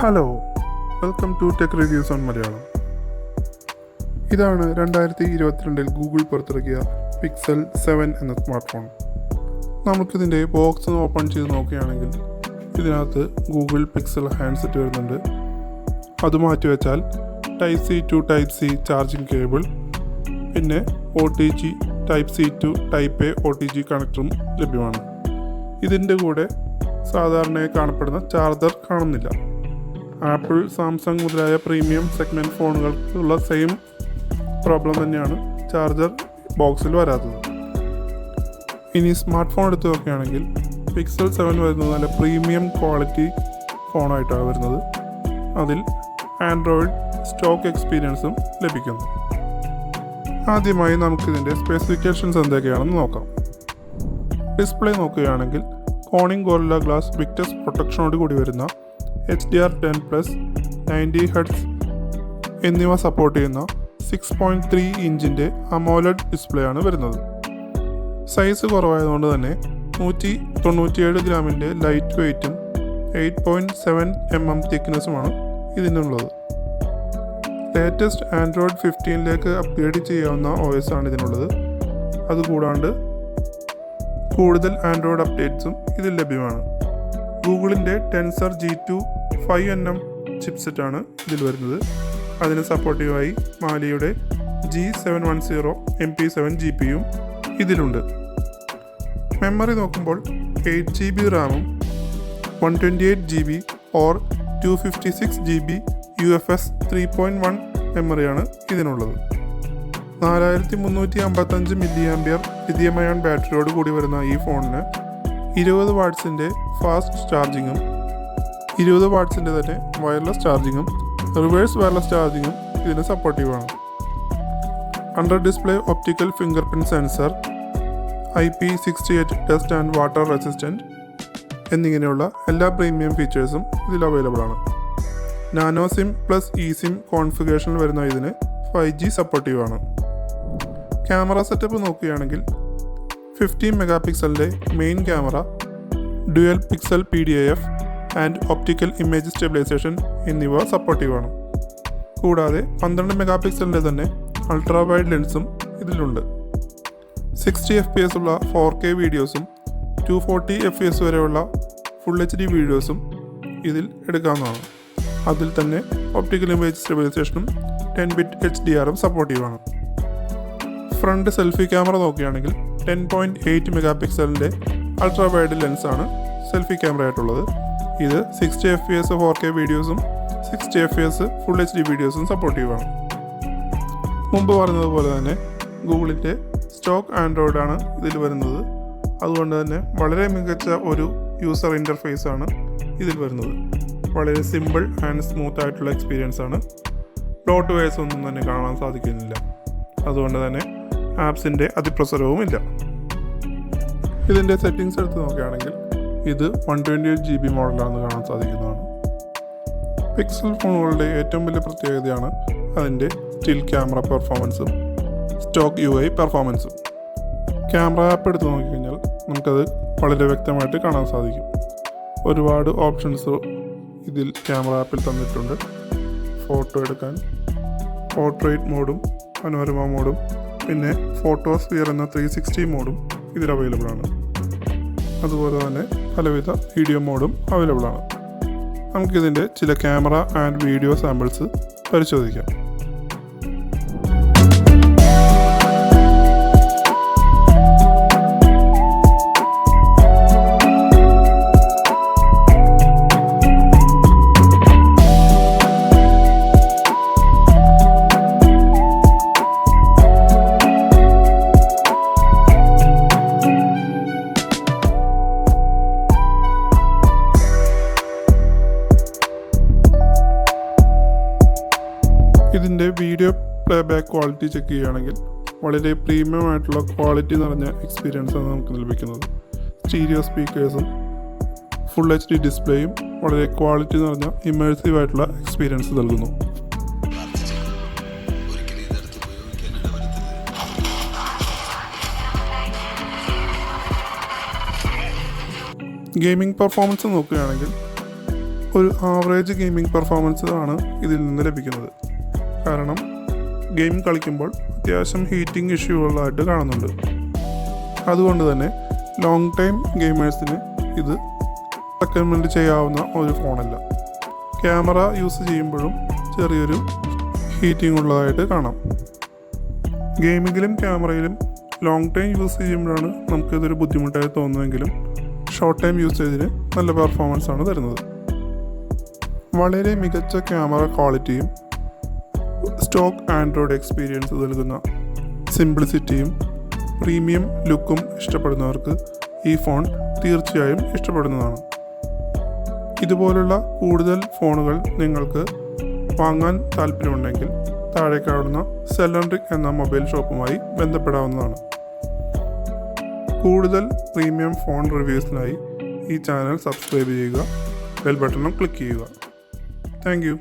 Hello, welcome to tech reviews on Malayalam. ഇതാണ് 2022 Google പുറത്തിറക്കിയ Pixel 7 എന്ന സ്മാർട്ട് ഫോൺ. നമുക്കിതിൻ്റെ ബോക്സ് ഓപ്പൺ ചെയ്ത് നോക്കുകയാണെങ്കിൽ ഇതിനകത്ത് ഗൂഗിൾ പിക്സൽ ഹാൻഡ്സെറ്റ് വരുന്നുണ്ട്. അത് മാറ്റിവെച്ചാൽ type C to type C charging cable, പിന്നെ OTG type C to type A OTG കണക്ടറും ലഭ്യമാണ്. ഇതിൻ്റെ കൂടെ സാധാരണയായി കാണപ്പെടുന്ന ചാർജർ കാണുന്നില്ല. ആപ്പിൾ, സാംസങ് മുതലായ പ്രീമിയം സെഗ്മെൻറ്റ് ഫോണുകൾക്കുള്ള സെയിം പ്രോബ്ലം തന്നെയാണ് ചാർജർ ബോക്സിൽ വരാത്തത്. ഇനി സ്മാർട്ട് ഫോൺ എടുത്ത് നോക്കുകയാണെങ്കിൽ പിക്സൽ 7 വരുന്നത് നല്ല പ്രീമിയം ക്വാളിറ്റി ഫോണായിട്ടാണ് വരുന്നത്. അതിൽ ആൻഡ്രോയിഡ് സ്റ്റോക്ക് എക്സ്പീരിയൻസും ലഭിക്കുന്നു. ആദ്യമായി നമുക്കിതിൻ്റെ സ്പെസിഫിക്കേഷൻസ് എന്തൊക്കെയാണെന്ന് നോക്കാം. ഡിസ്പ്ലേ നോക്കുകയാണെങ്കിൽ കോണിംഗ് ഗോറില്ല ഗ്ലാസ് വിക്ടസ് പ്രൊട്ടക്ഷനോട് കൂടി വരുന്ന HDR10+, 90 Hz എന്നിവ സപ്പോർട്ട് ചെയ്യുന്ന 6.3 ഇഞ്ചിൻ്റെ അമോലഡ് ഡിസ്പ്ലേ ആണ് വരുന്നത്. സൈസ് കുറവായതുകൊണ്ട് തന്നെ 197 ഗ്രാമിൻ്റെ ലൈറ്റ് വെയ്റ്റും 8.7 mm തിക്നെസ്സുമാണ് ഇതിനുള്ളത്. ലേറ്റസ്റ്റ് ആൻഡ്രോയിഡ് 15 അപ്ഗ്രേഡ് ചെയ്യാവുന്ന OS ആണ് ഇതിനുള്ളത്. അതുകൂടാണ്ട് കൂടുതൽ ആൻഡ്രോയിഡ് അപ്ഡേറ്റ്സും ഇതിൽ ലഭ്യമാണ്. ഗൂഗിളിൻ്റെ ടെൻസർ G2 5nm ചിപ്സെറ്റാണ് ഇതിൽ വരുന്നത്. അതിന് സപ്പോർട്ടീവായി മാലിയുടെ G710 MP7 GPUം ഇതിലുണ്ട്. മെമ്മറി നോക്കുമ്പോൾ 8GB റാമും 128GB ഓർ 256GB UFS 3.1 മെമ്മറിയാണ് ഇതിനുള്ളത്. 4355 mAh ലിഥിയം അയോൺ ബാറ്ററിയോട് കൂടി വരുന്ന ഈ ഫോണിന് 20 വാട്ട്സിൻ്റെ ഫാസ്റ്റ് ചാർജിങ്ങും 20 വാട്ട്സിൻ്റെ തന്നെ വയർലെസ് ചാർജിങ്ങും റിവേഴ്സ് വയർലെസ് ചാർജിങ്ങും ഇതിന് സപ്പോർട്ടീവാണ്. Under display optical fingerprint sensor, IP68 dust and water resistant എന്നിങ്ങനെയുള്ള എല്ലാ പ്രീമിയം ഫീച്ചേഴ്സും ഇതിൽ അവൈലബിൾ ആണ്. നാനോ സിം പ്ലസ് eSIM കോൺഫിഗറേഷനിൽ വരുന്ന ഇതിന് 5G സപ്പോർട്ടീവാണ്. ക്യാമറ സെറ്റപ്പ് നോക്കുകയാണെങ്കിൽ 15 മെഗാപിക്സലിൻ്റെ main camera, dual pixel PDAF and optical image stabilisation എന്നിവ സപ്പോർട്ടീവാണ്. കൂടാതെ 12 മെഗാപിക്സലിൻ്റെ തന്നെ അൾട്രാ വൈഡ് ലെൻസും ഇതിലുണ്ട്. 60 FPS ഉള്ള 4K വീഡിയോസും 240 FPS വരെയുള്ള ഫുൾ HD വീഡിയോസും ഇതിൽ എടുക്കാവുന്നതാണ്. അതിൽ തന്നെ ഒപ്റ്റിക്കൽ ഇമേജ് സ്റ്റെബിലൈസേഷനും 10-bit HDRും സപ്പോർട്ടീവാണ്. ഫ്രണ്ട് സെൽഫി ക്യാമറ നോക്കുകയാണെങ്കിൽ 10.8 മെഗാപിക്സലിൻ്റെ അൾട്രാ വൈഡ് ലെൻസാണ് സെൽഫി ക്യാമറ ആയിട്ടുള്ളത്. ഇത് 60 FPS 4K വീഡിയോസും 60 FPS ഫുൾ HD വീഡിയോസും സപ്പോർട്ടീവാണ്. മുമ്പ് പറഞ്ഞതുപോലെ തന്നെ ഗൂഗിളിൻ്റെ സ്റ്റോക്ക് ആൻഡ്രോയിഡാണ് ഇതിൽ വരുന്നത്. അതുകൊണ്ട് തന്നെ വളരെ മികച്ച ഒരു യൂസർ ഇൻ്റർഫേസ് ആണ് ഇതിൽ വരുന്നത്. വളരെ സിമ്പിൾ ആൻഡ് സ്മൂത്ത് ആയിട്ടുള്ള എക്സ്പീരിയൻസ് ആണ്. ഡോട്ട് വൈസ് ഒന്നും തന്നെ കാണാൻ സാധിക്കുന്നില്ല. അതുകൊണ്ട് തന്നെ ആപ്സിൻ്റെ അതിപ്രസരവുമില്ല. ഇതിൻ്റെ സെറ്റിങ്സ് എടുത്ത് നോക്കുകയാണെങ്കിൽ ഇത് 128GB മോഡലാണെന്ന് കാണാൻ സാധിക്കുന്നതാണ്. പിക്സൽ ഫോണുകളുടെ ഏറ്റവും വലിയ പ്രത്യേകതയാണ് അതിൻ്റെ സ്റ്റിൽ ക്യാമറ പെർഫോമൻസും സ്റ്റോക്ക് UI പെർഫോമൻസും. ക്യാമറ ആപ്പ് എടുത്ത് നോക്കിക്കഴിഞ്ഞാൽ നമുക്കത് വളരെ വ്യക്തമായിട്ട് കാണാൻ സാധിക്കും. ഒരുപാട് ഓപ്ഷൻസ് ഇതിൽ ക്യാമറ ആപ്പിൽ തന്നിട്ടുണ്ട്. ഫോട്ടോ എടുക്കാൻ പോർട്രേറ്റ് മോഡും പനോരമ മോഡും പിന്നെ ഫോട്ടോസ്ഫിയർ എന്ന 360 മോഡും ഇതിൽ അവൈലബിൾ ആണ്. അതുപോലെ തന്നെ പലവിധ വീഡിയോ മോഡും അവൈലബിൾ ആണ്. നമുക്കിതിൻ്റെ ചില ക്യാമറ ആൻഡ് വീഡിയോ സാമ്പിൾസ് പരിശോധിക്കാം. ഇതിൻ്റെ വീഡിയോ പ്ലേബാക്ക് ക്വാളിറ്റി ചെക്ക് ചെയ്യുകയാണെങ്കിൽ വളരെ പ്രീമിയം ആയിട്ടുള്ള ക്വാളിറ്റി നിറഞ്ഞ എക്സ്പീരിയൻസാണ് നമുക്ക് ലഭിക്കുന്നത്. സ്റ്റീരിയോ സ്പീക്കേഴ്സും ഫുൾ HD ഡിസ്പ്ലേയും വളരെ ക്വാളിറ്റി നിറഞ്ഞ ഇമേഴ്സീവ് ആയിട്ടുള്ള എക്സ്പീരിയൻസ് നൽകുന്നു. ഗെയിമിംഗ് പെർഫോമൻസ് നോക്കുകയാണെങ്കിൽ ഒരു ആവറേജ് ഗെയിമിംഗ് പെർഫോമൻസ് ആണ് ഇതിൽ നിന്ന് ലഭിക്കുന്നത്. കാരണം ഗെയിം കളിക്കുമ്പോൾ അത്യാവശ്യം ഹീറ്റിംഗ് ഇഷ്യൂകളായിട്ട് കാണുന്നുണ്ട്. അതുകൊണ്ട് തന്നെ ലോങ് ടൈം ഗെയിമേഴ്സിന് ഇത് റെക്കമെൻഡ് ചെയ്യാവുന്ന ഒരു ഫോണല്ല. ക്യാമറ യൂസ് ചെയ്യുമ്പോഴും ചെറിയൊരു ഹീറ്റിംഗ് ഉള്ളതായിട്ട് കാണാം. ഗെയിമിങ്ങിലും ക്യാമറയിലും ലോങ് ടൈം യൂസ് ചെയ്യുമ്പോഴാണ് നമുക്കിതൊരു ബുദ്ധിമുട്ടായി തോന്നുമെങ്കിലും ഷോർട്ട് ടൈം യൂസേജിന് നല്ല പെർഫോമൻസ് ആണ് തരുന്നത്. വളരെ മികച്ച ക്യാമറ ക്വാളിറ്റിയും സ്റ്റോക്ക് ആൻഡ്രോയിഡ് എക്സ്പീരിയൻസ് നൽകുന്ന സിംപ്ലിസിറ്റിയും പ്രീമിയം ലുക്കും ഇഷ്ടപ്പെടുന്നവർക്ക് ഈ ഫോൺ തീർച്ചയായും ഇഷ്ടപ്പെടുന്നതാണ്. ഇതുപോലുള്ള കൂടുതൽ ഫോണുകൾ നിങ്ങൾക്ക് വാങ്ങാൻ താല്പര്യമുണ്ടെങ്കിൽ താഴെ കാണുന്ന സെല്ലൻട്രിക് എന്ന മൊബൈൽ ഷോപ്പുമായി ബന്ധപ്പെടാവുന്നതാണ്. കൂടുതൽ പ്രീമിയം ഫോൺ റിവ്യൂസിനായി ഈ ചാനൽ സബ്സ്ക്രൈബ് ചെയ്യുക, ബെൽ ബട്ടണും ക്ലിക്ക് ചെയ്യുക. Thank you.